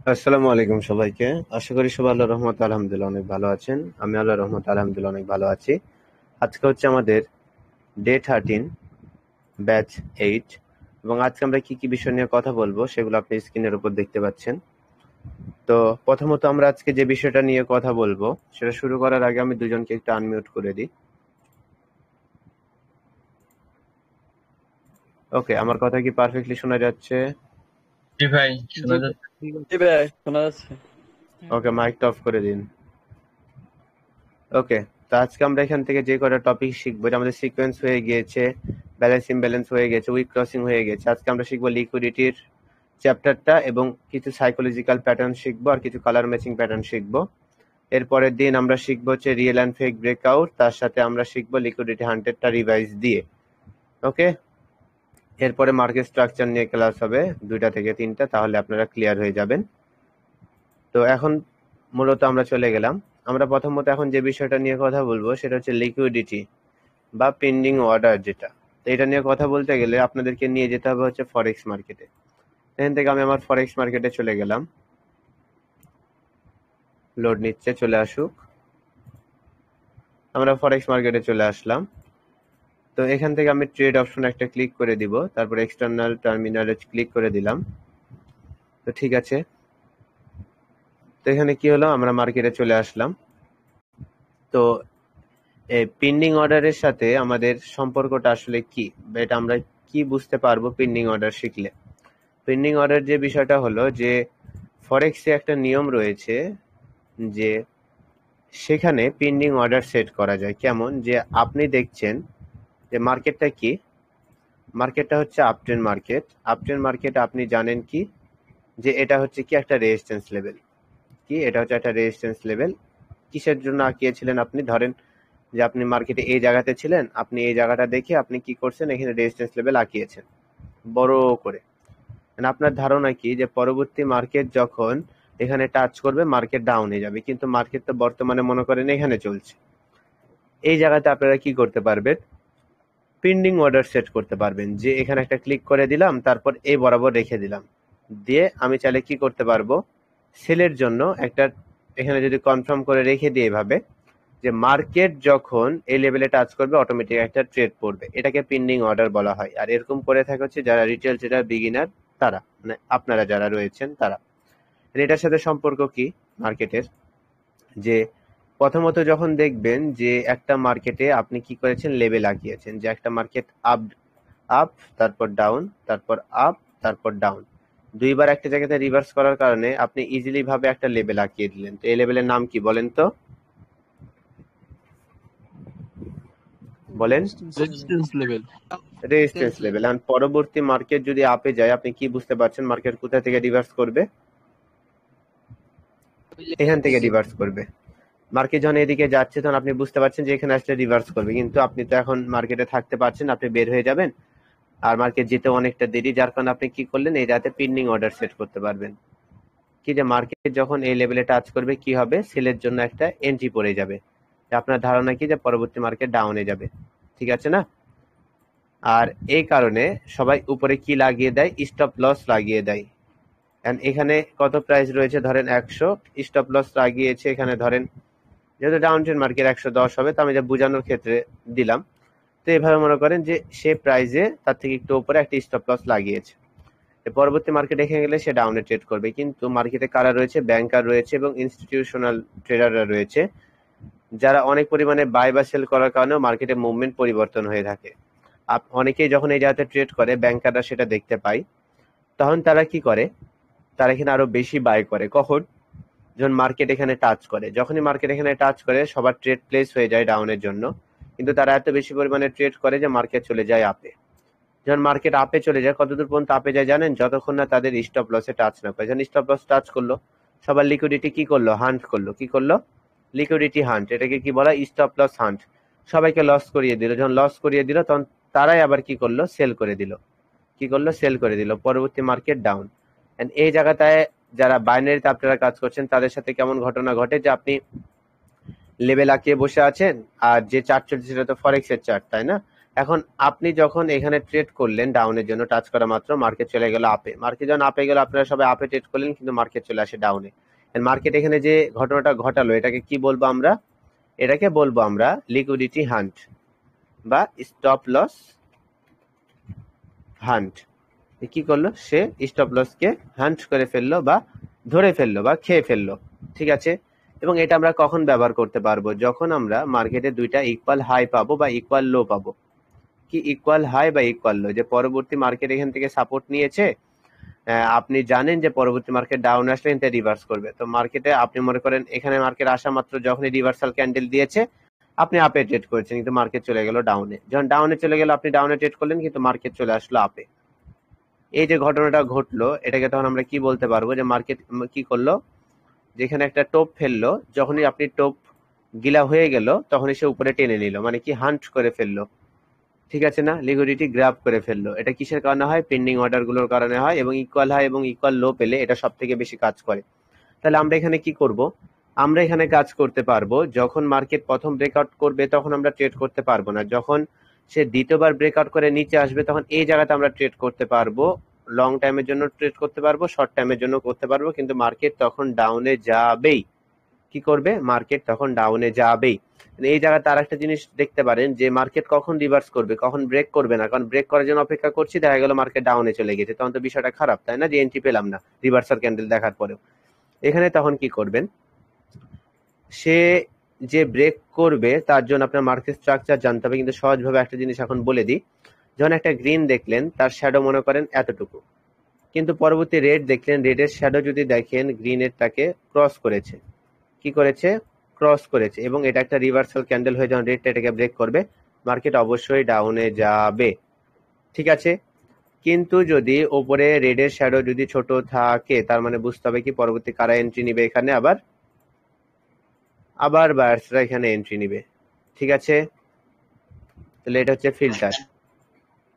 আসসালামু আলাইকুম সবাইকে। আশা করি সবাই আল্লাহর রহমতে আলহামদুলিল্লাহ অনেক ভালো আছেন। আমি আল্লাহর রহমতে আলহামদুলিল্লাহ অনেক ভালো আছি। আজকে হচ্ছে আমাদের ডে 13 ব্যাচ 8 এবং আজকে আমরা কি কি বিষয় নিয়ে কথা বলবো সেগুলো আপনি স্ক্রিনের উপর দেখতে পাচ্ছেন। তো প্রথমত আমরা আজকে যে বিষয়টা নিয়ে কথা বলবো সেটা শুরু করার আগে আমি দুজনকে একটু আনমিউট করে দিই। ওকে, আমার কথা কি পারফেক্টলি শোনা যাচ্ছে? জি ভাই, জি শোনা যাচ্ছে। জি ভাই, শোনা যাচ্ছে। ওকে, মাইকটা অফ করে দিন। ওকে, তো আজকে আমরা এখান থেকে যে কটা টপিক শিখবো, এটা আমাদের সিকোয়েন্স হয়ে গিয়েছে, ব্যালেন্স ইমব্যালেন্স হয়ে গেছে, উইক ক্রসিং হয়ে গেছে। আজকে আমরা শিখবো লিকুইডিটির চ্যাপ্টারটা এবং কিছু সাইকোলজিক্যাল প্যাটার্ন শিখবো আর কিছু কালার ম্যাচিং প্যাটার্ন শিখবো। এরপরের দিন আমরা শিখবো হচ্ছে রিয়েল অ্যান্ড ফেক ব্রেকআউট, তার সাথে আমরা শিখবো লিকুইডিটি হান্টেডটা রিভাইজ দিয়ে। ওকে, এরপরে মার্কেট স্ট্রাকচার নিয়ে ক্লাস হবে 2টা থেকে 3টা, তাহলে আপনারা ক্লিয়ার হয়ে যাবেন। তো এখন মূলত আমরা চলে গেলাম। আমরা প্রথমত এখন যে বিষয়টা নিয়ে কথা বলবো সেটা হচ্ছে লিকুইডিটি বা পেন্ডিং অর্ডার যেটা। তো এটা নিয়ে কথা বলতে গেলে আপনাদেরকে নিয়ে যেতে হবে হচ্ছে ফরেক্স মার্কেটে। এখান থেকে আমি আমার ফরেক্স মার্কেটে চলে গেলাম। লোড নিচ্ছে, চলে আসুক। আমরা ফরেক্স মার্কেটে চলে আসলাম। তো এখান থেকে আমি ট্রেড অপশন একটা ক্লিক করে দিব, তারপর এক্সটার্নাল টার্মিনালে ক্লিক করে দিলাম। তো ঠিক আছে, তো এখানে কি হলো, আমরা মার্কেটে চলে আসলাম। তো এই পেন্ডিং অর্ডারের সাথে আমাদের সম্পর্কটা আসলে কি, বা এটা আমরা কি বুঝতে পারবো পেন্ডিং অর্ডার শিখলে? পেন্ডিং অর্ডার যে বিষয়টা হলো যে ফরেক্সে একটা নিয়ম রয়েছে যে সেখানে পেন্ডিং অর্ডার সেট করা যায়। কেমন, যে আপনি দেখছেন যে মার্কেটটা কি, মার্কেটটা হচ্ছে আপট্রেন্ড মার্কেট। আপট্রেন্ড মার্কেট আপনি জানেন কি, যে এটা হচ্ছে কি একটা রেজিস্ট্যান্স লেভেল। কি এটা হচ্ছে একটা রেজিস্ট্যান্স লেভেল। কিসের জন্য আঁকিয়েছিলেন আপনি? ধরেন যে আপনি মার্কেটে এই জায়গাতে ছিলেন, আপনি এই জায়গাটা দেখে আপনি কি করছেন, এখানে রেজিস্ট্যান্স লেভেল আঁকিয়েছেন বড় করে। আপনার ধারণা কি যে পরবর্তী মার্কেট যখন এখানে টাচ করবে মার্কেট ডাউনে যাবে, কিন্তু মার্কেট তো বর্তমানে মনে করেন এখানে চলছে। এই জায়গাতে আপনারা কি করতে পারবেন, পেন্ডিং অর্ডার সেট করতে পারবেন, যে এখানে একটা ক্লিক করে দিলাম, তারপর এই বরাবর রেখে দিলাম, দিয়ে আমি চাইলে কি করতে পারবো, সেলের জন্য একটা এখানে যদি কনফার্ম করে রেখে দিই এভাবে, যে মার্কেট যখন এই লেভেলে টাচ করবে অটোমেটিক একটা ট্রেড পড়বে, এটাকে পেন্ডিং অর্ডার বলা হয়। আর এরকম করে থাকে হচ্ছে যারা রিটেল ট্রেডার বিগিনার, তারা মানে আপনারা যারা রয়েছেন তারা। এটার সাথে সম্পর্ক কি মার্কেটের, যে প্রথমত যখন দেখবেন যে একটা মার্কেটে আপনি কি করেছেন, লেভেল আঁকিয়েছেন, যে একটা মার্কেট আপ আপ তারপর ডাউন, তারপর আপ, তারপর ডাউন, দুইবার একটা জায়গাতে রিভার্স করার কারণে আপনি ইজিলি ভাবে একটা লেভেল আঁকিয়ে দিলেন। তো এই লেভেলের নাম কি বলেন তো, বলেন? Resistance level. Resistance level. আর পরবর্তী মার্কেট যদি আপে যায়, আপনি কি বুঝতে পারছেন মার্কেট কোথা থেকে রিভার্স করবে? এখান থেকে রিভার্স করবে। মার্কেট যখন এদিকে যাচ্ছে তখন আপনি বুঝতে পারছেন যে এখানে আসলে রিভার্স করবে, কিন্তু আপনি তো এখন মার্কেটে থাকতে পারছেন, আপনি বের হয়ে যাবেন, আর মার্কেট যেতে অনেকটা দেরি, যার কারণে আপনি কি করলেন, এই রাতে পেন্ডিং অর্ডার সেট করতে পারবেন। কি যে মার্কেট যখন এই লেভেলে টাচ করবে কি হবে, সেলের জন্য একটা এন্ট্রি পড়ে যাবে। আপনার ধারণা কি যে পরবর্তী মার্কেট ডাউনে যাবে, ঠিক আছে না? আর এই কারণে সবাই উপরে কি লাগিয়ে দেয়, স্টপ লস লাগিয়ে দেয়। এখানে কত প্রাইস রয়েছে, ধরেন 100, স্টপ লস লাগিয়েছে এখানে ধরেন, যেহেতু ডাউন ট্রেন্ড মার্কেট 110 হবে, তো আমি যা বোঝানোর ক্ষেত্রে দিলাম। তো এভাবে মনে করেন যে সে প্রাইজে তার থেকে একটু উপরে একটা স্টপ লস লাগিয়েছে, পরবর্তী মার্কেট দেখে গেলে সে ডাউনে ট্রেড করবে। কিন্তু মার্কেটে কারা রয়েছে, ব্যাংকার রয়েছে এবং ইনস্টিটিউশনাল ট্রেডাররা রয়েছে, যারা অনেক পরিমাণে বাই বা সেল করার কারণেও মার্কেটে মুভমেন্ট পরিবর্তন হয়ে থাকে। অনেকেই যখন এই জায়গাতে ট্রেড করে, ব্যাংকাররা সেটা দেখতে পায়, তখন তারা কি করে, তারা এখানে আরো বেশি বাই করে। কখন? যখন মার্কেট এখানে টাচ করে। যখনই মার্কেট এখানে টাচ করে সবার ট্রেড প্লেস হয়ে যায় ডাউনের জন্য, কিন্তু তারা এত বেশি পরিমাণে ট্রেড করে যে মার্কেট চলে যায় আপে। যখন মার্কেট আপে চলে যায়, কতদূর পর্যন্ত আপে যায় জানেন? যতক্ষণ না তাদের স্টপ লসে টাচ না করে। যখন স্টপ লস টাচ করলো, সবার লিকুইডিটি কি করলো, হান্ট করলো। কি করলো? Liquidity hunt. এটাকে কি বলা, স্টপ লস হান্ট। সবাইকে লস করিয়ে দিল। যখন লস করিয়ে দিল তখন তারাই আবার কি করলো, সেল করে দিল। কি করলো, সেল করে দিল। পরবর্তী মার্কেট ডাউন। এই জায়গাটায় যারা বাইনারিতে আপনারা কাজ করছেন তাদের সাথে কেমন ঘটনা ঘটে, যে আপনি লেভেল আঁকিয়ে বসে আছেন, আর যে চার্ট চলছে সেটা তো ফরেক্স এর চার্ট, তাই না? এখন আপনি যখন এখানে ট্রেড করলেন ডাউনের জন্য, টাচ করা মাত্র মার্কেট চলে গেল আপে। মার্কেট যখন আপে গেল, আপনারা সবাই আপে ট্রেড করলেন, কিন্তু মার্কেট চলে আসে ডাউনে। মার্কেট এখানে যে ঘটনাটা ঘটালো, এটাকে কি বলবো আমরা? এটাকে বলবো আমরা লিকুইডিটি হান্ট বা স্টপ লস হান্ট। কি করলো? সে স্টপ লসকে হান্ট করে ফেললো বা ধরে ফেললো বা খেয়ে ফেললো। ঠিক আছে, এবং এটা আমরা কখন ব্যবহার করতে পারবো? যখন আমরা মার্কেটে দুইটা ইকুয়াল হাই পাবো বা ইকুয়াল লো পাবো। কি ইকুয়াল হাই বা ইকুয়াল লো? যে পরবর্তী মার্কেট এখান থেকে সাপোর্ট নিয়েছে, আপনি জানেন যে পরবর্তী মার্কেট ডাউন আসলে এটা রিভার্স করবে। তো মার্কেটে আপনি মনে করেন এখানে মার্কেট আসা মাত্র যখনই রিভার্সাল ক্যান্ডেল দিয়েছে, আপনি আপে ট্রেড করেছেন, কিন্তু মার্কেট চলে গেল ডাউনে। যখন ডাউনে চলে গেল, আপনি ডাউনে ট্রেড করলেন, কিন্তু মার্কেট চলে আসলো আপে। এই যে ঘটনাটা ঘটলো, এটাকে তখন আমরা কি বলতে পারবো? যে মার্কেট কি করলো? যেখানে একটা টোপ ফেললো, যখনই আপনি টোপ গিলা হয়ে গেল, তখনই সে উপরে টেনে নিল, মানে কি হান্ট করে ফেললো। ঠিক আছে না? লিকুইডিটি গ্র্যাব করে ফেললো। এটা কিসের কারণে হয়? পেন্ডিং অর্ডার গুলোর কারণে হয়, এবং ইকুয়াল হাই এবং ইকুয়াল লো পেলে এটা সব থেকে বেশি কাজ করে। তাহলে আমরা এখানে কি করব? আমরা এখানে কাজ করতে পারবো, যখন মার্কেট প্রথম ব্রেকআউট করবে তখন আমরা ট্রেড করতে পারবো না। যখন সে দ্বিতীয়বার ব্রেকআউট করে নিচে আসবে, তখন এই জায়গাতে আমরা ট্রেড করতে পারবো। লং টাইমের জন্য ট্রেড করতে পারবো, শর্ট টাইমের জন্য করতে পারবো, কিন্তু মার্কেট তখন ডাউনে যাবেই। কি করবে? মার্কেট তখন ডাউনে যাবেই। এই জায়গাতে আর একটা জিনিস দেখতে পারেন, যে মার্কেট কখন রিভার্স করবে, কখন ব্রেক করবে না। কারণ ব্রেক করার জন্য অপেক্ষা করছি, দেখা গেল মার্কেট ডাউনে চলে গেছে, তখন তো বিষয়টা খারাপ, তাই না? যে এন্ট্রি পেলাম না রিভার্সাল ক্যান্ডেল দেখার পরেও। এখানে তখন কি করবেন? সে যে ব্রেক করবে তার জন্য আপনার মার্কেট স্ট্রাকচার জানতে হবে, কিন্তু সহজভাবে একটা জিনিস এখন বলে দিই। যখন একটা গ্রিন দেখলেন, তার শ্যাডো মনে করেন এতটুকু, কিন্তু পরবর্তী রেড দেখলেন, রেডের শ্যাডো যদি দেখেন গ্রিনেরটাকে ক্রস করেছে। কি করেছে? ক্রস করেছে, এবং এটা একটা রিভার্সাল ক্যান্ডেল হয়ে যখন রেডটা এটাকে ব্রেক করবে, মার্কেট অবশ্যই ডাউনে যাবে। ঠিক আছে, কিন্তু যদি ওপরে রেডের শ্যাডো যদি ছোট থাকে, তার মানে বুঝতে হবে কি পরবর্তী কারা এন্ট্রি নিবে এখানে, আবার আবার বায়ার্সরা এখানে এন্ট্রি নিবে। ঠিক আছে, তাহলে এটা হচ্ছে ফিল্টার।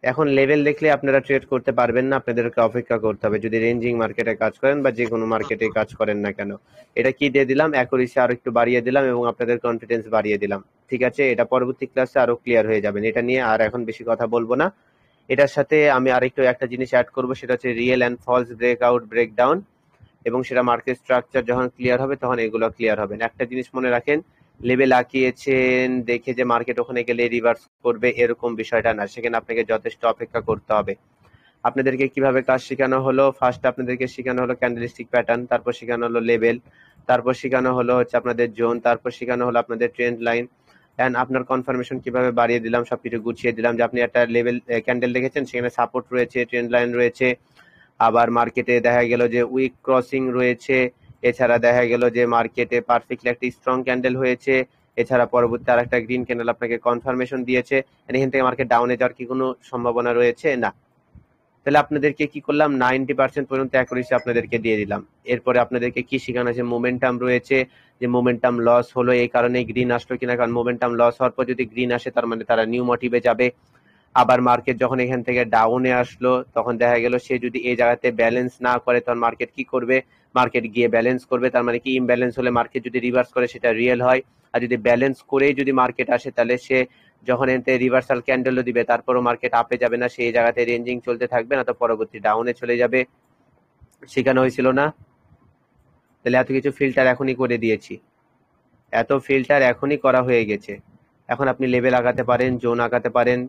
এখন লেভেল দেখলে আপনারা ট্রেড করতে পারবেন না, আপনাদেরকে অপেক্ষা করতে হবে, যদি রেঞ্জিং মার্কেটে কাজ করেন বা যে কোনো মার্কেটে কাজ করেন না কেন। এটা কি দিয়ে দিলাম? অ্যাকুরেসি আরো একটু বাড়িয়ে দিলাম এবং আপনাদের কনফিডেন্স বাড়িয়ে দিলাম। ঠিক আছে, এটা পরবর্তী ক্লাসে আরো ক্লিয়ার হয়ে যাবেন। এটা নিয়ে আর এখন বেশি কথা বলবো না। এটার সাথে আমি আরেকটু একটা জিনিস অ্যাড করবো, সেটা হচ্ছে real and false breakout, breakdown, এবং সেটা মার্কেট স্ট্রাকচার যখন ক্লিয়ার হবে তখন এগুলো ক্লিয়ার হবে। একটা জিনিস মনে রাখেন, লেভেল আঁকিয়েছেন দেখে যে মার্কেট ওখানে গেলে রিভার্স করবে এরকম বিষয়টা না, সেখানে আপনাকে যথেষ্ট অপেক্ষা করতে হবে। আপনাদেরকে কিভাবে কাজ শেখানো হলো? ফার্স্ট আপনাদেরকে শেখানো হলো ক্যান্ডেলস্টিক প্যাটার্ন, তারপর শেখানো হলো লেভেল, তারপর শেখানো হলো হচ্ছে আপনাদের জোন, তারপর শেখানো হলো আপনাদের ট্রেন্ড লাইন, এন্ড আপনার কনফার্মেশন কিভাবে বাড়িয়ে দিলাম, সবকিছু গুছিয়ে দিলাম। যে আপনি একটা লেভেল ক্যান্ডেল দেখেছেন, সেখানে সাপোর্ট রয়েছে, ট্রেন্ড লাইন রয়েছে, আবার মার্কেটে দেখা গেল যে উইক ক্রসিং রয়েছে, এছাড়া দেখা গেল যে মার্কেটে পারফেক্টলি একটা স্ট্রং ক্যান্ডেল হয়েছে, এছাড়া পরবর্তী আর একটা গ্রিন ক্যান্ডেল আপনাকে কনফার্মেশন দিয়েছে। এখান থেকে মার্কেট ডাউনে যাওয়ার কি কোনো সম্ভাবনা রয়েছে? না। তাহলে আপনাদেরকে কি করলাম? 90% পর্যন্ত অ্যাকুরেসি আপনাদেরকে দিয়ে দিলাম। এরপরে আপনাদেরকে কি শেখানো আছে? মোমেন্টাম রয়েছে, যে মোমেন্টাম লস হলো এই কারণে গ্রিন আসলো কিনা। কারণ মোমেন্টাম লস হওয়ার পর যদি গ্রিন আসে, তার মানে তারা নিউ মোটিভে যাবে। আবার মার্কেট যখন এখান থেকে ডাউনে আসলো, তখন দেখা গেল সে যদি এই জায়গাতে ব্যালেন্স না করে, তখন মার্কেট কি করবে? মার্কেট গিয়ে ব্যালেন্স করবে। তার মানে কি, ইমব্যালেন্স হলে মার্কেট যদি রিভার্স করে সেটা রিয়েল হয়, আর যদি ব্যালেন্স করেই যদি মার্কেট আসে, তাহলে সে যখন এতে রিভার্সাল ক্যান্ডেলও দিবে, তারপরও মার্কেট আপে যাবে না, সেই জায়গাতে রেঞ্জিং চলতে থাকবে না, তো পরবর্তী ডাউনে চলে যাবে। শেখানো হয়েছিল না? তাহলে এত কিছু ফিল্টার এখনই করে দিয়েছি, এত ফিল্টার এখনই করা হয়ে গেছে। এখন আপনি লেভেল আঁকাতে পারেন, জোন আঁকাতে পারেন,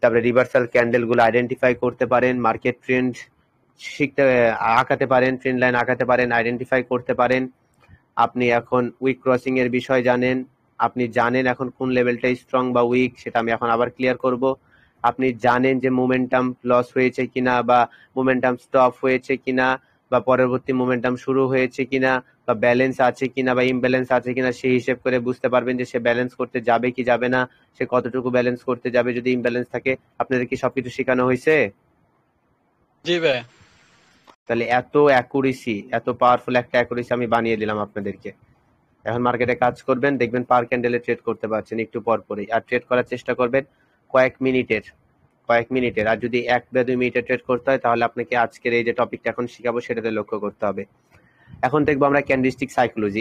তারপরে রিভার্সাল ক্যান্ডেল গুলো আইডেন্টিফাই করতে পারেন, মার্কেট ট্রেন্ড শিখতে আঁকাতে পারেন, ট্রেন্ড লাইন আঁকাতে পারেন, আইডেন্টিফাই করতে পারেন। আপনি এখন উইক ক্রসিং এর বিষয় জানেন, আপনি জানেন এখন কোন লেভেলটা স্ট্রং বা উইক, সেটা আমি এখন আবার ক্লিয়ার করব। আপনি জানেন যে মোমেন্টাম লস হয়েছে কিনা, বা মোমেন্টাম স্টপ হয়েছে কিনা, বা পরবর্তী মোমেন্টাম শুরু হয়েছে কিনা, বা ব্যালেন্স আছে কিনা বা ইমব্যালেন্স আছে কিনা, সেই হিসেব করে বুঝতে পারবেন যে সে ব্যালেন্স করতে যাবে কি যাবে না, সে কতটুকু ব্যালেন্স করতে যাবে যদি ইমব্যালেন্স থাকে। আপনাদের কি সবকিছু শেখানো হয়েছে? জি ভাই। তাহলে এত অ্যাকুরেসি, এত পাওয়ারফুল একটা অ্যাকুরেসি আমি বানিয়ে দিলাম আপনাদেরকে। এখন মার্কেটে কাজ করবেন, দেখবেন পার ক্যান্ডেলে ট্রেড করতে পারছেন একটু পর পরেই। আর ট্রেড করার চেষ্টা করবেন কয়েক মিনিটের। আর যদি 1 বা 2 মিনিটের ট্রেড করতে হয়, তাহলে আপনাকে আজকের এই যে টপিকটা এখন শিখাবো সেটাতে লক্ষ্য করতে হবে। এখন দেখবো আমরা ক্যান্ডেলস্টিক সাইকোলজি,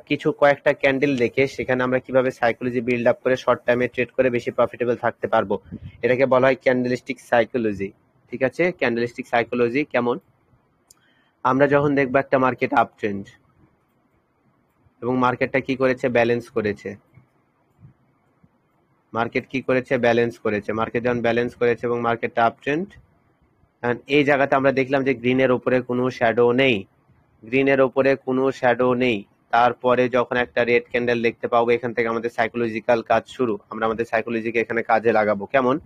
কিছু কয়েকটা ক্যান্ডেল দেখে সেখানে আমরা কিভাবে সাইকোলজি বিল্ড আপ করে শর্ট টাইমে ট্রেড করে বেশি প্রফিটেবল থাকতে পারবো। এটাকে বলা হয় ক্যান্ডেলস্টিক সাইকোলজি। ঠিক আছে, ক্যান্ডেলস্টিক সাইকোলজি কেমন? আমরা যখন দেখবো একটা মার্কেট আপ ট্রেন্ড এবং মার্কেটটা কি করেছে, ব্যালেন্স করেছে। মার্কেট কি করেছে, ব্যালেন্স করেছে। মার্কেট যখন ব্যালেন্স করেছে এবং মার্কেটটা আপ ট্রেন্ড, এই জায়গাতে আমরা দেখলাম যে গ্রিনের উপরে কোনো শ্যাডো নেই, গ্রিনের উপরে কোনো শ্যাডো নেই। তারপরে যখন একটা রেড ক্যান্ডেল দেখতে পাবো, এখান থেকে আমাদের সাইকোলজিক্যাল কাজ শুরু। আমরা আমাদের সাইকোলজিকে এখানে কাজে লাগাবো। কেমন?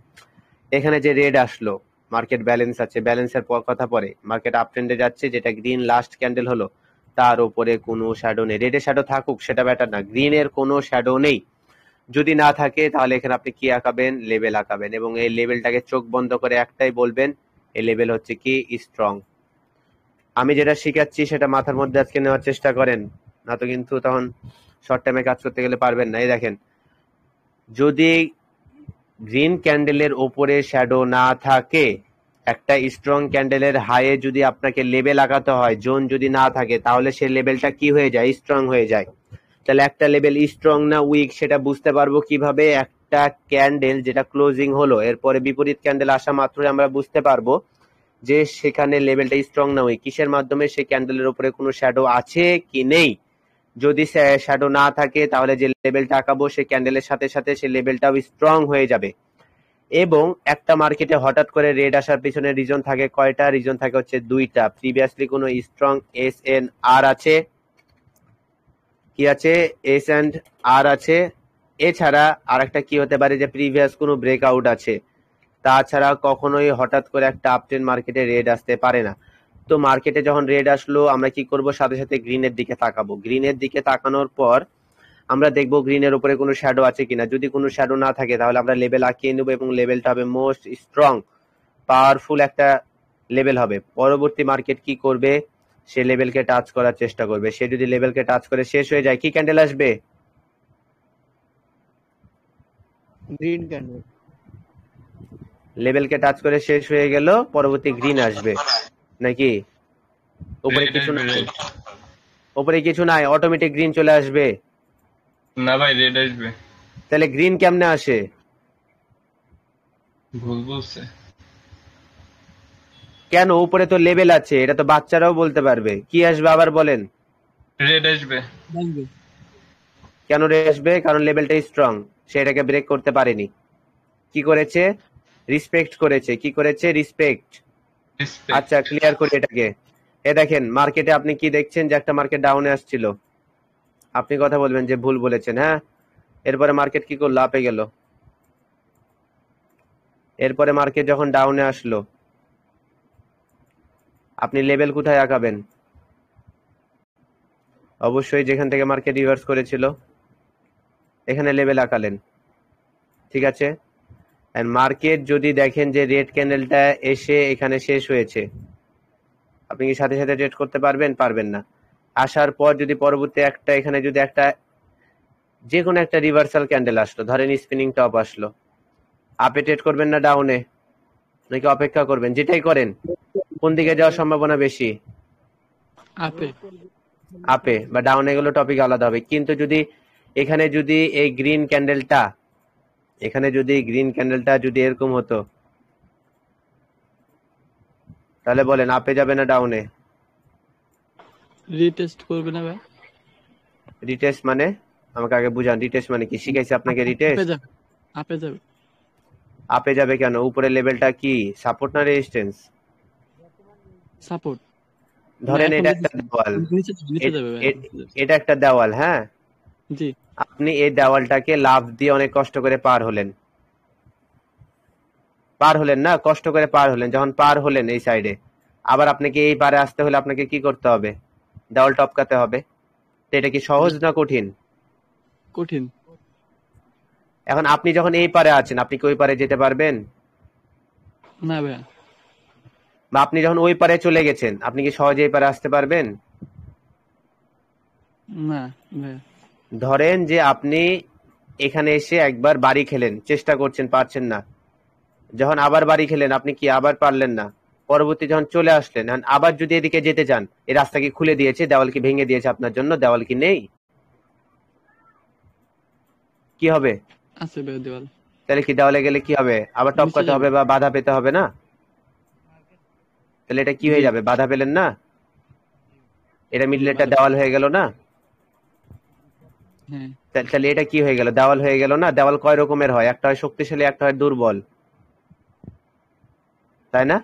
এখানে যে রেড আসলো, মার্কেট ব্যালেন্স আছে, ব্যালেন্সের কথা পরে মার্কেট আপ ট্রেন্ডে যাচ্ছে, যেটা গ্রিন লাস্ট ক্যান্ডেল হলো, তার উপরে কোনো শ্যাডো নেই। রেডের শ্যাডো থাকুক সেটা ব্যাটার না, গ্রিনের কোনো শ্যাডো নেই। যদি না থাকে তাহলে এখানে আপনি কি আঁকাবেন, লেভেল আঁকাবেন, এবং এই লেভেলটাকে চোখ বন্ধ করে একটাই বলবেন, এই লেভেল হচ্ছে কি, স্ট্রং। আমি যেটা শিখাচ্ছি সেটা মাথার মধ্যে আজকে নেওয়ার চেষ্টা করেন, না তো কিন্তু তখন শর্ট টাইমে কাজ করতে গেলে পারবেন না। এই দেখেন, যদি গ্রিন ক্যান্ডেলের ওপরে শ্যাডো না থাকে, একটা স্ট্রং ক্যান্ডেলের হাইয়ে যদি আপনাকে লেভেল আঁকাতে হয়, জোন যদি না থাকে, তাহলে সেই লেভেলটা কি হয়ে যায়, স্ট্রং হয়ে যায়। তাহলে একটা লেভেল স্ট্রং না উইক সেটা বুঝতে পারবো কিভাবে? একটা ক্যান্ডেল যেটা ক্লোজিং হলো, এরপরে বিপরীত ক্যান্ডেল আসা মাত্রই আমরা বুঝতে পারবো যে সেখানে লেভেলটা স্ট্রং না উইক। কিসের মাধ্যমে? সেই ক্যান্ডেলের উপরে কোনো শ্যাডো আছে কি নেই। যদি শ্যাডো না থাকে তাহলে যে লেভেলটা আঁকাবো সেই ক্যান্ডেলের সাথে সাথে সেই লেভেলটাও স্ট্রং হয়ে যাবে। এবং একটা মার্কেটে হঠাৎ করে রেড আসার পিছনে রিজন থাকে কয়টা? রিজন থাকে হচ্ছে দুইটা। প্রিভিয়াসলি কোনো স্ট্রং এস এন আর আছে, কি আছে, এস এন্ড আর আছে। এছাড়া আর একটা কি হতে পারে, যে প্রিভিয়াস কোনো ব্রেকআউট আছে। তাছাড়া কখনোই হঠাৎ করে একটা আপট্রেন্ড মার্কেটে রেড আসতে পারে না। তো মার্কেটে যখন রেড আসলো, আমরা কি করব, সাথে সাথে গ্রিনের দিকে তাকাবো। গ্রিনের দিকে তাকানোর পর আমরা দেখবো গ্রিনের উপরে কোনো শ্যাডো আছে কিনা। যদি কোনো শ্যাডো না থাকে তাহলে আমরা লেভেল আঁকিয়ে নেবো, এবং লেভেলটা হবে মোস্ট স্ট্রং, পাওয়ারফুল একটা লেভেল হবে। পরবর্তী মার্কেট কি করবে, সে লেভেলকে টাচ করার চেষ্টা করবে। সে যদি লেভেলকে টাচ করে শেষ হয়ে যায়, কি ক্যান্ডেল আসবে? Green candle. লেভেলকে টাচ করে শেষ হয়ে গেল, পরবর্তী গ্রিন আসবে নাকি? উপরে কিছু নাই, উপরে কিছু নাই, অটোমেটিক গ্রিন চলে আসবে না ভাই, রেড আসবে। তাহলে গ্রিন কেমনে আসে? ভুল বলছে কেন? উপরে তো লেভেল আছে, এটা তো বাচ্চারাও বলতে পারবে। কি আসবে আবার বলেন? রেড আসবে। কেন রেড আসবে? কারণ লেভেলটা স্ট্রং, সে এটাকে ব্রেক করতে পারেনি। কি করেছে? রিসপেক্ট করেছে। কি করেছে? রিসপেক্ট। আচ্ছা, ক্লিয়ার করি এটাকে। এ দেখেন, মার্কেটে আপনি কি দেখছেন, যে একটা মার্কেট ডাউনে আসছিল। আপনি কথা বলবেন যে ভুল বলেছেন, হ্যাঁ। এরপরে মার্কেট কি করলো? আপে গেল। এরপরে মার্কেট যখন ডাউনে আসলো, আপনি লেভেল কোথায় আঁকাবেন? অবশ্যই যেখান থেকে মার্কেট রিভার্স করেছিল, এখানে লেভেল আঁকালেন। ঠিক আছে, মার্কেট যদি দেখেন যে রেড ক্যান্ডেলটা এসে এখানে শেষ হয়েছে, আপনি কি সাথে সাথে ট্রেড করতে পারবেন? পারবেন না। আসার পর যদি পরবর্তী একটা, এখানে যদি একটা যে কোনো একটা রিভার্সাল ক্যান্ডেল আসলো, ধরেন স্পিনিং টপ আসলো, আপে ট্রেড করবেন না ডাউনে, নাকি অপেক্ষা করবেন? যেটাই করেন, কোন দিকে যাওয়ার সম্ভাবনা বেশি? আপে। আপে বা ডাউনে গেলে টপিক আলাদা হবে। কিন্তু যদি এখানে যদি এই গ্রিন ক্যান্ডেলটা, এখানে যদি গ্রিন ক্যান্ডেলটা যদি এরকম হতো, তাহলে বলেন আপে যাবে না ডাউনে? রিটেস্ট করবে না ভাই? রিটেস্ট মানে? আমাকে আগে বুঝান, রিটেস্ট মানে কি? শিখাইছি আপনাকে রিটেস্ট? আপে যাবে। আপে যাবে কেন? উপরে লেভেলটা কি, সাপোর্ট না রেজিস্ট্যান্স? সাপোর্ট। ধরেন এটা একটা দেওয়াল, এটা একটা দেওয়াল, হ্যাঁ। জি। আপনি এই দেওয়ালটাকে লাফ দিয়ে অনেক কষ্ট করে পার হলেন, পার হলেন না, কষ্ট করে পার হলেন। যখন পার হলেন এই সাইডে, আবার আপনাকে এই পারে আসতে হলে আপনাকে কি করতে হবে? দেওয়াল টপকাতে হবে। তো এটা কি সহজ না কঠিন? কঠিন। এখন আপনি যখন এই পারে আছেন, আপনি কি ওই পারে যেতে পারবেন? না ভাই। বা আপনি যখন ওই পারে চলে গেছেন, আপনি কি সহজে এই পারে আসতে পারবেন? না ভাই। ধরেন যে আপনি এখানে এসে একবার বাড়ি খেলেন, চেষ্টা করছেন, পারছেন না। যখন আবার বাড়ি খেলেন, আপনি কি আবার পারলেন না? পরবর্তী যখন চলে আসলেন আবার যদি এদিকে যেতে চান, এই রাস্তা কি খুলে দিয়েছে, দেওয়াল কি ভেঙে দিয়েছে আপনার জন্য, দেওয়াল কি নেই, কি হবে? আছে ভাইয়া দেওয়াল। তাহলে কি দেওয়ালে গেলে কি হবে, আবার টপকাতে নিচে হবে যাবে। বা বাধা পেতে হবে না? তাহলে এটা কি হয়ে জি। যাবে, বাধা পেলেন না, এটা জি, মিডলে একটা বাধা। দেওয়াল হয়ে গেল না? হ্যাঁ তাহলে এটা কি হয়ে গেল, দেওয়াল হয়ে গেল না? দেওয়াল কয় রকমের হয়, একটা হয় শক্তিশালী, একটা হয় দুর্বল, তাই না?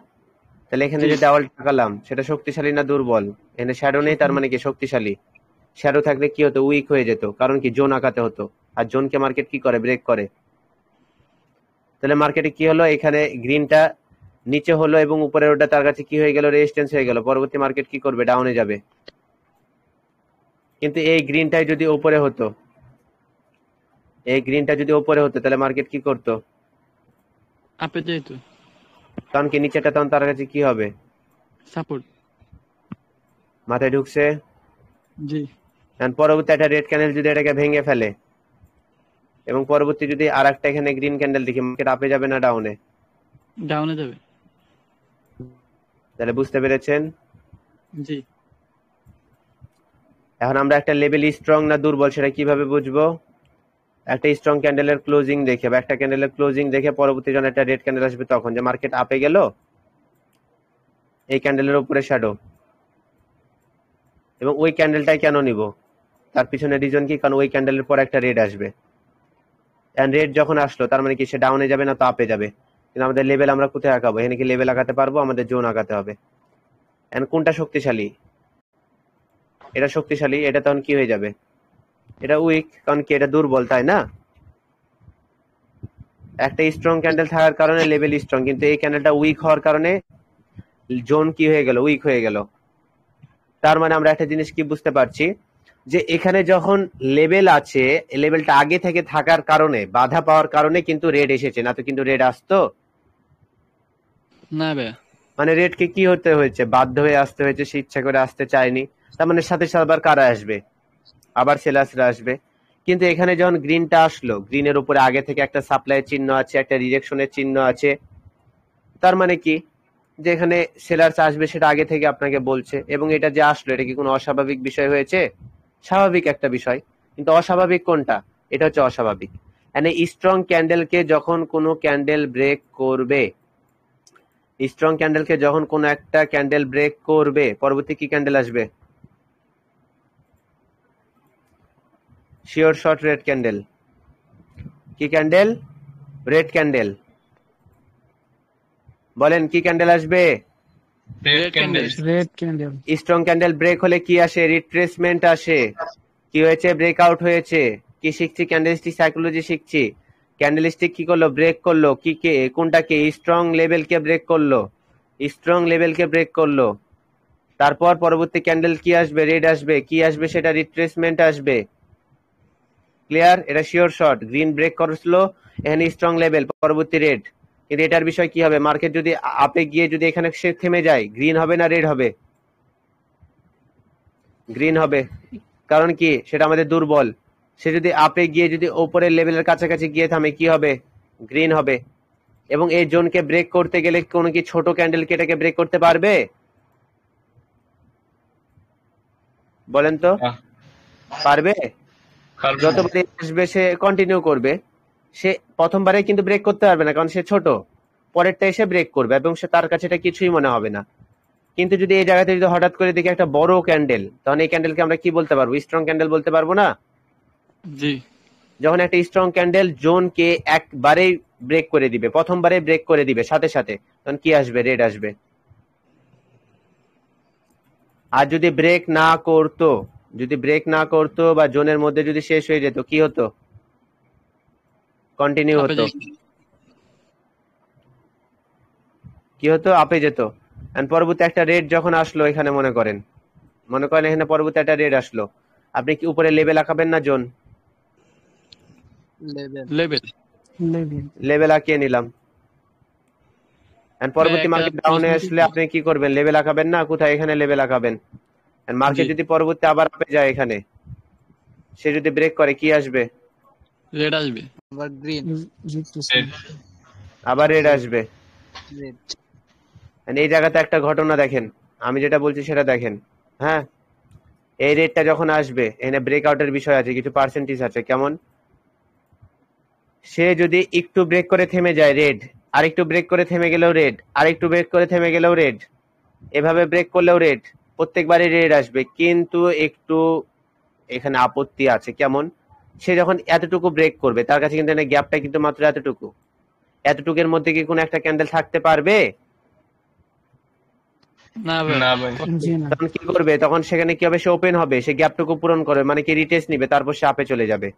তাহলে এখানে জি। যে দেওয়াল টাকালাম সেটা শক্তিশালী না দুর্বল? এখানে শ্যাডো নেই, তার মানে কি শক্তিশালী। শ্যাডো থাকলে কি হতো, উইক হয়ে যেত, কারণ কি জোন আঁকাতে হতো, আর জোনকে মার্কেট কি করে, ব্রেক করে। তাহলে মার্কেটে কি হলো, এখানে গ্রিনটা নিচে হলো এবং উপরের ওটা তার কাছে কি হয়ে গেল, রেজিস্ট্যান্স হয়ে গেল, পরবর্তী মার্কেট কি করবে, ডাউনে যাবে। কিন্তু এই গ্রিনটাই যদি উপরে হতো, এই গ্রিনটা যদি উপরে হতো, তাহলে মার্কেট কি করতো, আপে যাইতো কারণ কি নিচেটা তখন তার কাছে কি হবে, সাপোর্ট। মাথায় ঢুকছে? জি। পরবর্তী একটা রেড ক্যান্ডেল যদি এটাকে ভেঙে ফেলে এবং পরবর্তী যদি আর একটা এখানে গ্রিন ক্যান্ডেল দেখি, মার্কেট আপে যাবে না ডাউনে? ডাউনে যাবে। তাহলে বুঝতে পেরেছেন? জি। এখন আমরা একটা লেভেল স্ট্রং না দুর্বল সেটা কিভাবে বুঝবো? একটা স্ট্রং ক্যান্ডেলের ক্লোজিং দেখে বা একটা ক্যান্ডেলের ক্লোজিং দেখে পরবর্তী যখন একটা রেড ক্যান্ডেল আসবে তখন যে মার্কেট আপে গেল, এই ক্যান্ডেলের উপরে শ্যাডো, এবং ওই ক্যান্ডেলটাই কেন নিব, তার পিছনে রিজন কি, কারণ ওই ক্যান্ডেলের পর একটা রেড আসবে, এন্ড রেড যখন আসলো তার মানে কি সে ডাউনে যাবে না তো আপে যাবে। কিন্তু আমাদের লেভেল আমরা কোথায় আঁকাবো, এখানে কি লেভেল আঁকাতে পারবো, আমাদের জোন আঁকাতে হবে। এন্ড কোনটা শক্তিশালী, এটা শক্তিশালী, এটা তখন কি হয়ে যাবে, এটা উইক, কারণ কি এটা দুর্বল, তাই না? একটা স্ট্রং ক্যান্ডেল থাকার কারণে লেভেল স্ট্রং, কিন্তু এই ক্যান্ডেলটা উইক হওয়ার কারণে জোন কি হয়ে গেল, উইক হয়ে গেল। তার মানে আমরা একটা জিনিস কি বুঝতে পারছি, যে এখানে যখন লেভেল আছে, লেভেলটা আগে থেকে থাকার কারণে, বাধা পাওয়ার কারণে কিন্তু রেড এসেছে, না তো কিন্তু রেড আসতো না ভাইয়া। মানে রেডকে কি হতে হয়েছে, বাধ্য হয়ে আসতে হয়েছে, সে ইচ্ছা করে আসতে চায়নি। তার মানে সাথে সাথে আবার কারা আসবে, আবার সেলার্সরা আসবে। কিন্তু এখানে যখন গ্রিনটা আসলো, গ্রিনের উপরে আগে থেকে একটা সাপ্লাইয়ের চিহ্ন আছে, একটা রিজেকশনের চিহ্ন আছে, তার মানে কি, যে এখানে সেলার্স আসবে সেটা আগে থেকে আপনাকে বলছে, এবং এটা যে আসলো এটা কি কোনো অস্বাভাবিক বিষয় হয়েছে? স্বাভাবিক একটা বিষয়। কিন্তু অস্বাভাবিক কোনটা, এটা হচ্ছে অস্বাভাবিক। মানে স্ট্রং ক্যান্ডেলকে যখন কোনো ক্যান্ডেল ব্রেক করবে, স্ট্রং ক্যান্ডেলকে যখন কোনো একটা ক্যান্ডেল ব্রেক করবে, পরবর্তী কি ক্যান্ডেল আসবে, শিওর শর্ট রেড ক্যান্ডেল। কি ক্যান্ডেল, রেড ক্যান্ডেল। বলেন কি ক্যান্ডেল আসবে, red candle. Red candle. Strong candle break হলে কি আসে, রিট্রেসমেন্ট আসে। কি হয়েছে, ব্রেকআউট হয়েছে। কি শিখছি, ক্যান্ডেলস্টিক সাইকোলজি শিখছি। ক্যান্ডেলস্টিক কি করলো, ব্রেক করলো, কি কে কোনটাকে, স্ট্রং লেভেলকে ব্রেক করলো, স্ট্রং লেভেলকে ব্রেক করলো। তারপর পরবর্তী ক্যান্ডেল কি আসবে, রেড আসবে, কি আসবে সেটা রিট্রেসমেন্ট আসবে। ক্লিয়ার? এটা শিওর শর্ট, গ্রিন ব্রেক করলো, এখানে স্ট্রং লেভেল, পরবর্তী রেড। কিন্তু এটার বিষয় কি হবে, মার্কেট যদি আপে গিয়ে যদি এখানে সে থেমে যায়, গ্রিন হবে না রেড হবে, গ্রিন হবে। কারণ কি, সেটা আমাদের দুর্বল। সে যদি আপে গিয়ে যদি উপরের লেভেলের কাছাকাছি গিয়ে থামে, কি হবে, গ্রিন হবে। এবং এই জোনকে ব্রেক করতে গেলে কোনো কি ছোট ক্যান্ডেল কি এটাকে ব্রেক করতে পারবে, বলেন তো, না, পারবে? পারবে না। যতবারই আসবে সে কন্টিনিউ করবে, সে প্রথমবারে কিন্তু ব্রেক করতে পারবে না, কারণ সে ছোট। পরেরটা এসে ব্রেক করবে এবং সে তার কাছে এটা কিছুই মনে হবে না। কিন্তু যদি এই জায়গাতে যদি হঠাৎ করে দেখি একটা বড় ক্যান্ডেল, তখন এই ক্যান্ডেলকে আমরা কি বলতে পারবো, স্ট্রং ক্যান্ডেল বলতে পারবো না? জি। যখন একটা স্ট্রং ক্যান্ডেল জোনকে একবারেই ব্রেক করে দিবে, প্রথমবারে ব্রেক করে দিবে সাথে সাথে, তখন কি আসবে, রেড আসবে। আর যদি ব্রেক না করতো, যদি ব্রেক না করতো বা জোনের মধ্যে যদি শেষ হয়ে যেত, কি হতো, কন্টিনিউ আপে হতো, যাই। কি হতো, আপে যেত। এন্ড পরবর্তী একটা রেড যখন আসলো, এখানে মনে করেন এখানে পরবর্তী একটা রেড আসলো, আপনি কি উপরে লেভেল আঁকাবেন না zone? Level. Level. Level. Level আঁকিয়ে নিলাম। এন্ড পরবর্তী একটা মার্কেট ডাউনে প্রশ্ন আসলে কি? আপনি কি করবেন, লেভেল আঁকাবেন না, কোথায়, এখানে লেভেল আঁকাবেন। এন্ড মার্কেট জি। যদি পরবর্তী আবার আপে যায়, এখানে সে যদি ব্রেক করে, কি আসবে, রেড আসবে। আবার গ্রিন। রেড। আবার রেড আসবে। রেড। And এই জায়গাতে একটা ঘটনা দেখেন, আমি যেটা বলছি সেটা দেখেন। হ্যাঁ, এই রেটটা যখন আসবে, এখানে ব্রেকআউটের বিষয় আছে, কিছু পার্সেন্টেজ আছে। কেমন? সে যদি একটু ব্রেক করে থেমে যায় রেড, আরেকটু ব্রেক করে থেমে গেলেও রেড, আরেকটু ব্রেক করে থেমে গেলেও রেড, এভাবে ব্রেক করলেও রেড, প্রত্যেকবারই রেড আসবে। কিন্তু একটু এখানে আপত্তি আছে। কেমন? সে যখন এতটুকু ব্রেক করবে, তার কাছে কিন্তু গ্যাপটা কিন্তু মাত্র এতটুকু। এতটুকুর মধ্যে কি কোনো একটা ক্যান্ডেল থাকতে পারবে? না ভাই। না ভাই। জি না। তখন কি করবে? তখন সেখানে কি হবে? সে ওপেন হবে, সে গ্যাপটুকু পূরণ করবে, মানে কি রিটেস্ট নিবে, তারপর সে আপে চলে যাবে।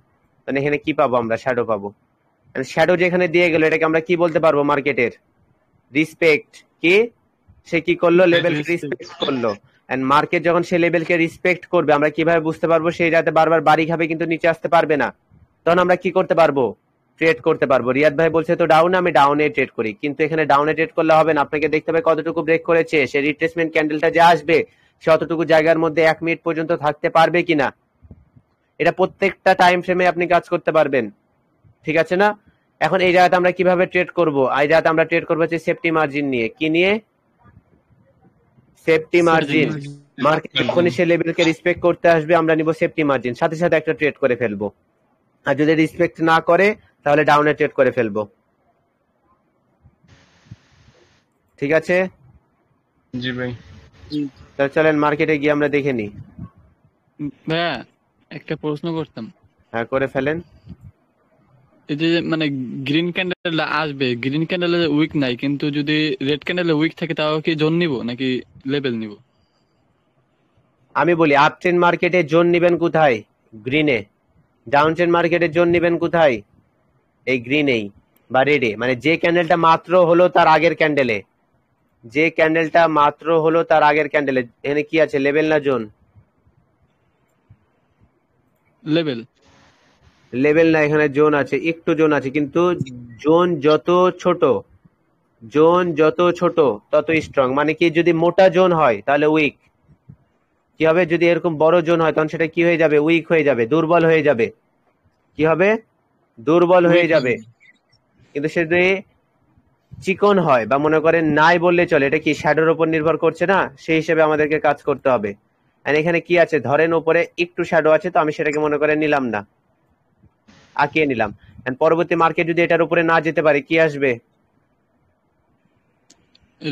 মানে এখানে কি পাবো আমরা? শ্যাডো পাবো। শ্যাডো যেখানে দিয়ে গেল, এটাকে আমরা কি বলতে পারবো? মার্কেটের রিসপেক্ট। কি? সে কি করলো? লেভেলকে রিসপেক্ট করলো। এন্ড মার্কেট যখন সে লেভেলকে রিসপেক্ট করবে, আমরা কিভাবে বুঝতে পারবো? সেই যাতে বারবার বাড়ি খাবে কিন্তু নিচে আসতে পারবে না। তখন আমরা কি করতে পারবো? ট্রেড করতে পারবো। রিয়াদ ভাই বলছে তো ডাউনে, আমি ডাউনে ট্রেড করি, কিন্তু এখানে ডাউনে ট্রেড করলে হবে না। আপনাকে দেখতে হবে কতটুকু ব্রেক করেছে। সে রিট্রেসমেন্ট ক্যান্ডেলটা যে আসবে, সে অতটুকু জায়গার মধ্যে 1 মিনিট পর্যন্ত থাকতে পারবে কিনা, এটা প্রত্যেকটা টাইম ফ্রেমে আপনি কাজ করতে পারবেন। ঠিক আছে না? এখন এই জায়গাতে আমরা কিভাবে ট্রেড করব? এই জায়গাতে আমরা ট্রেড করবো হচ্ছে সেফটি মার্জিন নিয়ে। কি নিয়ে? Safety margin. মার্কেট যখনই সে লেভেলকে রিসপেক্ট করতে আসবে, আমরা নিব সেফটি মার্জিন, সাথে সাথে একটা ট্রেড করে ফেলবো। আর যদি রিসপেক্ট না করে, তাহলে ডাউনে ট্রেড করে ফেলবো। ঠিক আছে? জি ভাই। তাহলে চলেন মার্কেটে গিয়ে আমরা দেখে নিই। ভাইয়া একটা প্রশ্ন করতাম। হ্যাঁ, করে ফেলেন। এই যে মানে গ্রিন ক্যান্ডেল আসবে, গ্রিন ক্যান্ডেলে উইক নাই, কিন্তু যদি রেড ক্যান্ডেলে উইক থাকে তাও কি জোন নিব নাকি লেভেল নিব? আমি বলি, আপ ট্রেন্ড মার্কেটে জোন নিবেন কোথায়? গ্রিনে। ডাউন ট্রেন্ড মার্কেটে জোন নিবেন কোথায়? এই গ্রিনেই বা রেডে। মানে যে ক্যান্ডেলটা মাত্র হলো তার আগের ক্যান্ডেলে, যে ক্যান্ডেলটা মাত্র হলো তার আগের ক্যান্ডেলে। এখানে কি আছে? লেভেল না জোন? লেভেল। লেভেল না, এখানে জোন আছে, একটু জোন আছে। কিন্তু জোন যত ছোট, জোন যত ছোট তত স্ট্রং। মানে কি? যদি মোটা জোন হয় তাহলে উইক। কি হবে? যদি এরকম বড় জোন হয়, তখন সেটা কি হয়ে যাবে? উইক হয়ে যাবে, দুর্বল হয়ে যাবে। কি হবে? দুর্বল হয়ে যাবে। কিন্তু সে যদি চিকন হয়, বা মনে করেন নাই বললে চলে, এটা কি শ্যাডোর উপর নির্ভর করছে না? সেই হিসেবে আমাদেরকে কাজ করতে হবে। আর এখানে কি আছে? ধরেন উপরে একটু শ্যাডো আছে, তো আমি সেটাকে মনে করে নিলাম না, আঁকিয়ে নিলাম। পরবর্তী মার্কেট যদি এটার উপরে না যেতে পারে, কি আসবে?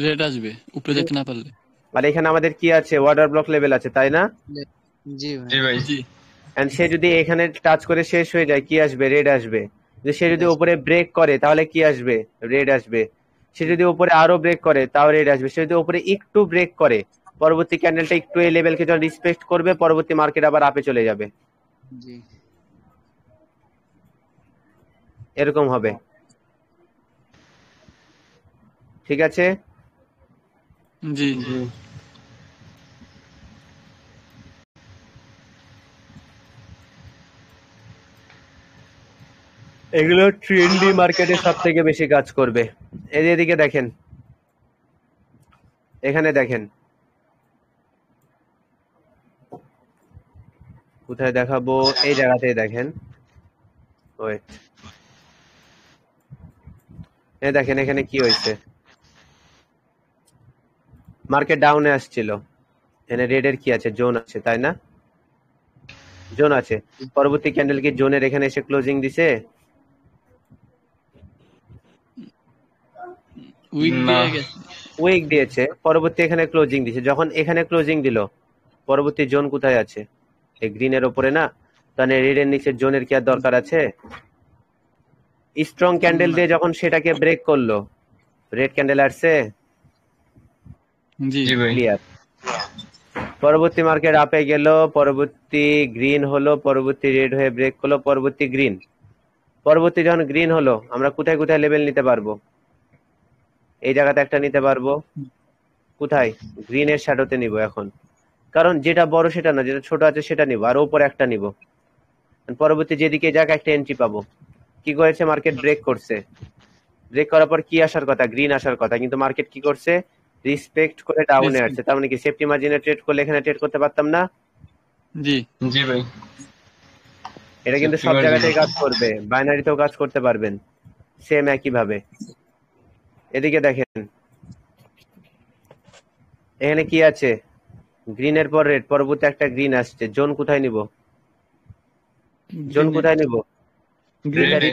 রেড আসবে উপরে যেতে না পারলে। আর এখানে আমাদের কি আছে? ওয়াটার ব্লক লেভেল আছে, তাই না? জি ভাই। জি ভাই। জি। এন্ড সে যদি এখানে টাচ করে শেষ হয়ে যায়, কি আসবে? রেড আসবে। সে যদি উপরে ব্রেক করে, তাহলে কি আসবে? রেড আসবে। সে যদি উপরে আরো ব্রেক করে, তাও রেড আসবে। সে যদি উপরে একটু ব্রেক করে, পরবর্তী ক্যান্ডেলটা একটু এই লেভেলকে যখন রিসপেক্ট করবে, পরবর্তী মার্কেট আবার আপে চলে যাবে। জি। এরকম হবে। ঠিক আছে? জি। এগুলো ট্রেন্ডি মার্কেটে সব থেকে বেশি কাজ করবে। এদিকে দেখেন, এখানে দেখেন, কোথায় দেখাবো? এই জায়গাতেই দেখেন। ওয়েট, এই দেখেন এখানে কি হয়েছে। মার্কেট ডাউনে আসছিল, এখানে রেড এর কি আছে? জোন আছে, তাই না? জোন আছে। পরবর্তী ক্যান্ডেল কি জোনের এখানে এসে ক্লোজিং দিছে? উইক না। দিয়ে গেছে। উইক দিয়েছে। পরবর্তী এখানে ক্লোজিং দিছে। যখন এখানে ক্লোজিং দিল, পরবর্তী জোন কোথায় আছে? এই গ্রিনের ওপরে না? তাহলে রেড এর নিচে জোনের কি আর দরকার আছে? স্ট্রং ক্যান্ডেল দিয়ে যখন সেটাকে ব্রেক করলো, রেড ক্যান্ডেল আসছে। জি। জি ভাই। ক্লিয়ার। পরবর্তী মার্কেট আপে গেল, পরবর্তী গ্রিন হলো, পরবর্তী রেড হয়ে ব্রেক করলো, পরবর্তী গ্রিন। পরবর্তী যখন গ্রিন হলো, আমরা কোথায় কোথায় লেভেল নিতে পারবো? এই জায়গাতে একটা নিতে পারবো। কোথায়? গ্রিনের শ্যাডোতে নিব এখন। কারণ যেটা বড় সেটা না, যেটা ছোট আছে সেটা নিব, আর উপরে একটা নিব। পরবর্তী যেদিকে যাক একটা এন্ট্রি পাবো। কি করেছে? মার্কেট ব্রেক করছে। ব্রেক করার পর কি আসার কথা? গ্রিন আসার কথা। কিন্তু মার্কেট কি করছে? রিসপেক্ট করে ডাউনে আসছে। তার মানে কি সেফটি মার্জিনে ট্রেড করলে এখানে ট্রেড করতে পারতাম না? জি। জি ভাই। এটা কিন্তু সব জায়গাতেই কাজ করবে, বাইনারিতেও কাজ করতে পারবেন সেম একই ভাবে। এদিকে দেখেন, এখানে কি আছে? গ্রিনের পর রেড, পরবর্তী একটা গ্রিন আসছে। জোন কোথায় নিব? জোন গ্রিনে কোথায় নিব? যেটা রেডে।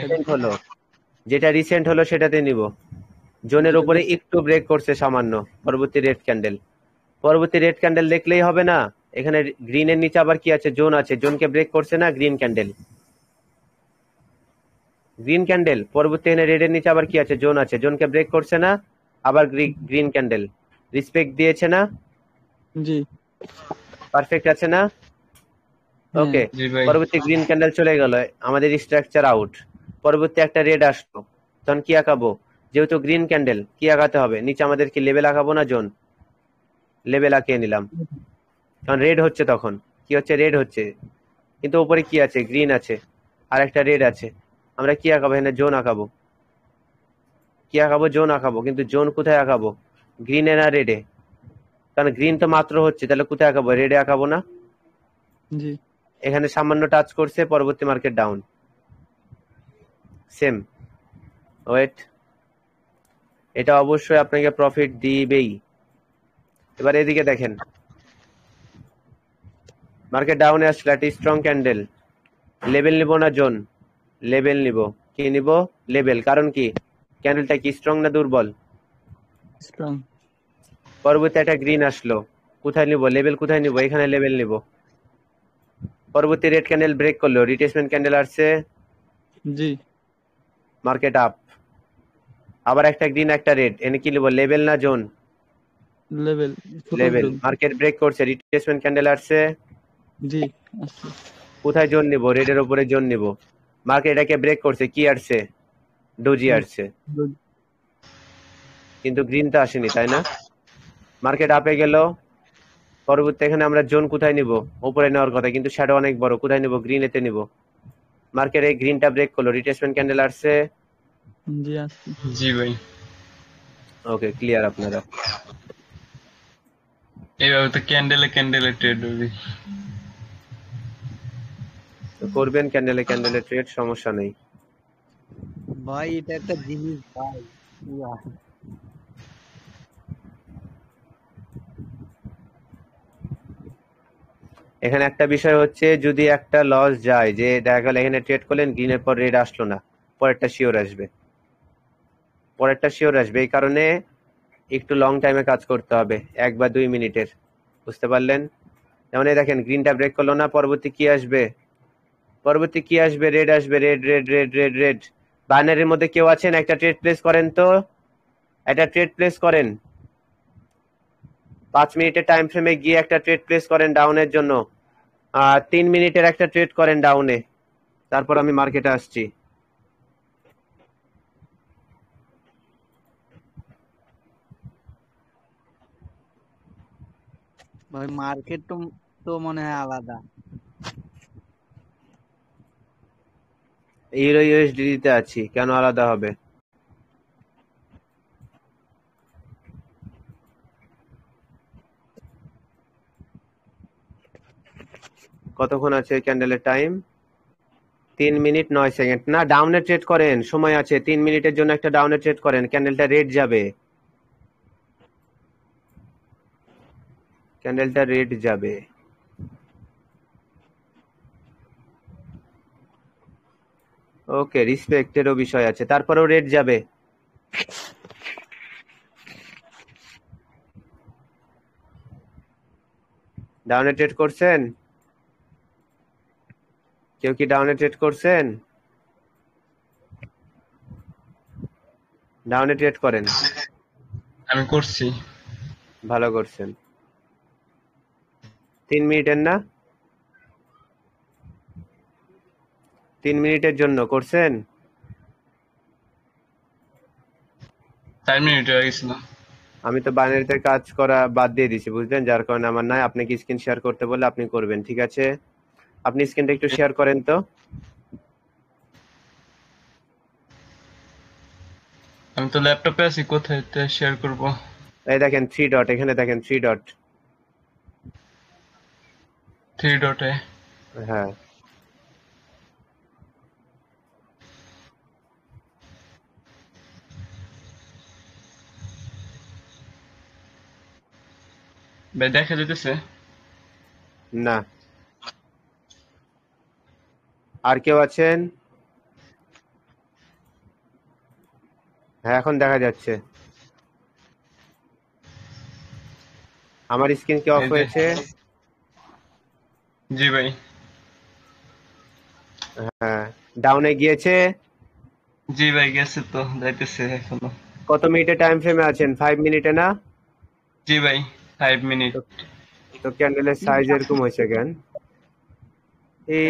রিসেন্ট হলো সেটাতে নিব। জোনের যেটা উপরে একটু ব্রেক করছে সামান্য। পরবর্তী রেড ক্যান্ডেল, পরবর্তী রেড ক্যান্ডেল দেখলেই হবে না। এখানে গ্রিনের নিচে আবার কি আছে? জোন আছে। জোনকে ব্রেক করছে না? Green candle, green candle. পরবর্তী এখানে রেড এর নিচে আবার কি আছে? জোন আছে। জোনকে ব্রেক করছে না? আবার গ্রিন ক্যান্ডেল। রেসপেক্ট দিয়েছে না? জি পারফেক্ট আছে না? হ্যাঁ ওকে। জি ভাই। পরবর্তী গ্রিন ক্যান্ডেল চলে গেল, আমাদের স্ট্রাকচার আউট। পরবর্তী একটা রেড আসলো, তখন কি আঁকাবো? যেহেতু গ্রিন ক্যান্ডেল, কি আঁকাতে হবে? নিচে আমাদের কি লেবেল আঁকাবো না জোন? লেবেল আঁকিয়ে নিলাম। কারণ রেড হচ্ছে, তখন কি হচ্ছে? রেড হচ্ছে, কিন্তু উপরে কি আছে? গ্রিন আছে, আর একটা রেড আছে। আমরা কি আঁকাবো? এখানে জোন আঁকাবো। কি আঁকাবো? জোন আঁকাবো। কিন্তু জোন কোথায় আঁকাবো? গ্রিনে না রেডে? কারণ গ্রিন তো মাত্র হচ্ছে, তাহলে কোথায় আঁকাবো? রেডে আঁকাবো না? জি এখানে সামান্য টাচ করছে, পরবর্তী মার্কেট ডাউন। সেম। ওয়েট, এটা অবশ্যই আপনাকে প্রফিট দিবেই। এবার এদিকে দেখেন, মার্কেট ডাউনে আসলে একটা স্ট্রং ক্যান্ডেল। লেভেল নিব না জোন? লেভেল নিব। কি নিব? লেভেল। কারণ কি? ক্যান্ডেলটা কি স্ট্রং না দুর্বল? স্ট্রং। পরবর্তী একটা গ্রিন আসলো, কোথায় নিব? লেভেল কোথায় নিব? এখানে লেভেল নিব। পরবর্তী রেড ক্যান্ডেল ব্রেক করলো, রিট্রেসমেন্ট ক্যান্ডেল আসছে, জি মার্কেট আপ। আবার একটা গ্রিন একটা রেড, এনে কি নিব? লেভেল না জোন? লেভেল, ছোট লেভেল। জোন। মার্কেট ব্রেক করছে, রিট্রেসমেন্ট ক্যান্ডেল আসছে, জি আসছে। কোথায় জোন নিব? রেডের উপরে জোন নিব। মার্কেট এটাকে ব্রেক করছে, কি আসছে? ডোজি আসছে। কিন্তু গ্রিন তো আসেনি, তাই না? মার্কেট আপে গেল, পরবর্তী এখানে আমরা জোন কোথায় নিব? উপরে নেওয়ার কথা, কিন্তু শ্যাডো অনেক বড়, কোথায় নিব? গ্রিন এতে নিব। মার্কেট এই গ্রিনটা ব্রেক করলো, রিট্রেসমেন্ট ক্যান্ডেল আসছে। জি আসছে। জি ভাই। ওকে, ক্লিয়ার আপনারা? এইভাবে তো ক্যান্ডেলে ক্যান্ডেলে ট্রেড হবে। তো করবেন ক্যান্ডেলে ক্যান্ডেলে ট্রেড, সমস্যা নেই। ভাই এটা একটা জিনিস ভাই, পুরা। এখানে একটা বিষয় হচ্ছে, যদি একটা লস যায়, যে দেখা গেল এখানে ট্রেড করলেন, গ্রিনের পর রেড আসলো না, পরেরটা শিওর আসবে। পরেরটা শিওর আসবে, এই কারণে একটু লং টাইমে কাজ করতে হবে, 1 বা 2 মিনিটের। বুঝতে পারলেন? যেমন এই দেখেন, গ্রিনটা ব্রেক করলো না, পরবর্তী কি আসবে? পরবর্তী কি আসবে? রেড আসবে। Red red red red red. বাইনারির মধ্যে কেউ আছেন? একটা ট্রেড প্লেস করেন তো, একটা ট্রেড প্লেস করেন। 5 মিনিটের টাইম ফ্রেমে গিয়ে একটা ট্রেড প্লেস করেন ডাউনের জন্য। 3 মিনিটের একটা ট্রেড করেন ডাউনে, তারপর আমি মার্কেটে আসছি। ভাই মার্কেট তো তো মনে হয় আলাদা। ইউরো ইউএসডি তে আছি, কেন আলাদা হবে? কতক্ষণ আছে ক্যান্ডেলের টাইম? 3 minute 9 second. না, ডাউনে ট্রেড করেন, সময় আছে। 3 মিনিটের জন্য একটা ডাউনে ট্রেড করেন, ক্যান্ডেলটা রেড যাবে। ক্যান্ডেলটা রেড যাবে। ওকে, রিসপেক্টেরও বিষয় আছে, তারপরেও রেড যাবে। ডাউনে ট্রেড করছেন? কেউ কি ডাউনে ট্রেড করছেন? ডাউনে ট্রেড করেন। আমি করছি। ভালো করছেন। 3 মিনিটের না? 3 মিনিটের জন্য করছেন? 4 মিনিট হয়ে গেছিল। আমি তো বাইনারিতে কাজ করা বাদ দিয়ে দিছি, বুঝলেন? যার কারণে আমার নাই। আপনাকে স্ক্রিন শেয়ার করতে বললে আপনি করবেন, ঠিক আছে? আপনি স্ক্রিনটা একটু শেয়ার করেন তো। আমি তো ল্যাপটপে আছি, কোথায় শেয়ার করব? এই দেখেন 3 ডট, এখানে দেখেন 3 ডট। 3 ডটে। হ্যাঁ, ভাই দেখা যেতেছে? না। আর কেউ আছেন? হ্যাঁ, এখন দেখা যাচ্ছে। আমার স্ক্রিন কি অফ এই যে, হয়েছে? জি ভাই। হ্যাঁ, ডাউনে গিয়েছে। জি ভাই গেছে তো, যাইতেছে এখনো। কত মিনিটে টাইম ফ্রেমে আছেন? 5 মিনিটে না? জি ভাই, 5 মিনিট। তো তো ক্যান্ডেলের সাইজ এরকম হয়েছে কেন? এই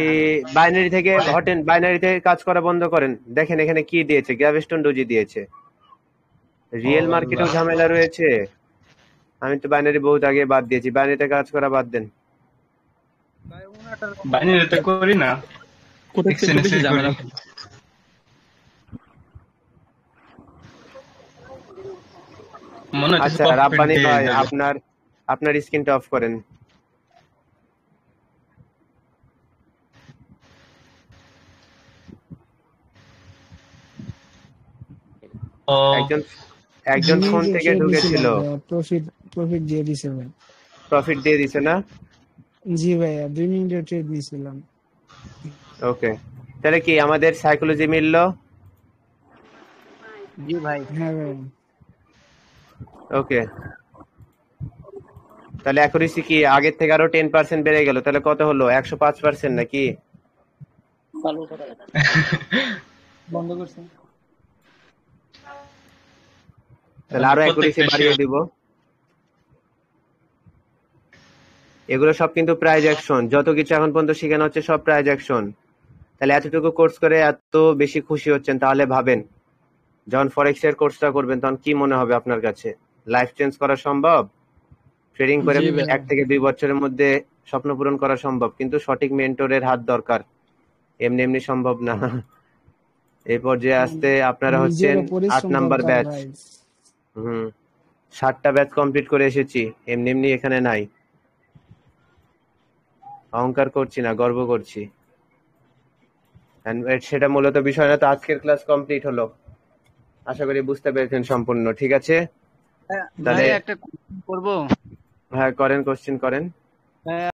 বাইনারি থেকে হটেন, বাইনারি থেকে কাজ করা বন্ধ করেন। দেখেন এখানে কি দিয়েছে, গ্র্যাভিস্টোন ডোজি দিয়েছে। ও রিয়েল মার্কেটেও আল্লাহ। ঝামেলা রয়েছে। আমি তো বাইনারি বহুত আগে বাদ দিয়েছি, বাইনারিতে কাজ করা বাদ দেন। ভাই ওনাটার বাইনারিতে করি না, কোথার থেকে বেশি এক্সচেঞ্জে করি। ঝামেলা? মনে হচ্ছে আচ্ছা প্রফিট রাব্বানি দিয়ে ভাই, যাবে। আপনার আপনার স্ক্রিনটা অফ করেন। ও একজন একজন জিমি ফোন যে থেকে ট্রেড ঢুকেছিল, দিছিলাম ভাইয়া, প্রফিট প্রফিট দিয়ে দিছে ভাই। প্রফিট দিয়ে দিছে না? জি ভাইয়া 2 মিনিটের ট্রেড নিয়েছিলাম। ওকে, তাহলে কি আমাদের সাইকোলজি মিললো? জি ভাই। হ্যাঁ ভাইয়া। ওকে, তাহলে অ্যাকুরেসি কি আগের থেকে আরো 10% বেড়ে গেল? তাহলে কত হলো, 105% নাকি? বন্ধ করছে। তাহলে আরো অ্যাকুরেসি প্রত্যেকটা বাড়িয়ে শেয়ার। দিব। এগুলো সব কিন্তু প্রাইজ অ্যাকশন, যত কিছু এখন পর্যন্ত শেখানো হচ্ছে সব প্রাইজ অ্যাকশন। তাহলে এতটুকু কোর্স করে এত বেশি খুশি হচ্ছেন, তাহলে ভাবেন যখন ফরেক্স এর কোর্সটা করবেন তখন কি মনে হবে আপনার কাছে? লাইফ চেঞ্জ করা সম্ভব? ট্রেডিং করে জি ভাই। 1 থেকে 2 বছরের মধ্যে স্বপ্ন পূরণ করা সম্ভব, কিন্তু সঠিক মেন্টরের হাত দরকার। এমনি এমনি সম্ভব না। এই পর্যায়ে আসতে আপনারা হচ্ছেন নিজেরও 8 পরিশ্রম নাম্বার দরকার ব্যাচ। ভাই। 7টা ব্যাচ কমপ্লিট করে এসেছি, এমনি এমনি এখানে নাই। অহংকার করছি না, গর্ব করছি। And সেটা মূলত বিষয় না। তো আজকের ক্লাস কমপ্লিট হলো, আশা করি বুঝতে পেরেছেন সম্পূর্ণ। ঠিক আছে, ভাই তাহলে একটা question করবো? হ্যাঁ করেন, কোশ্চেন করেন।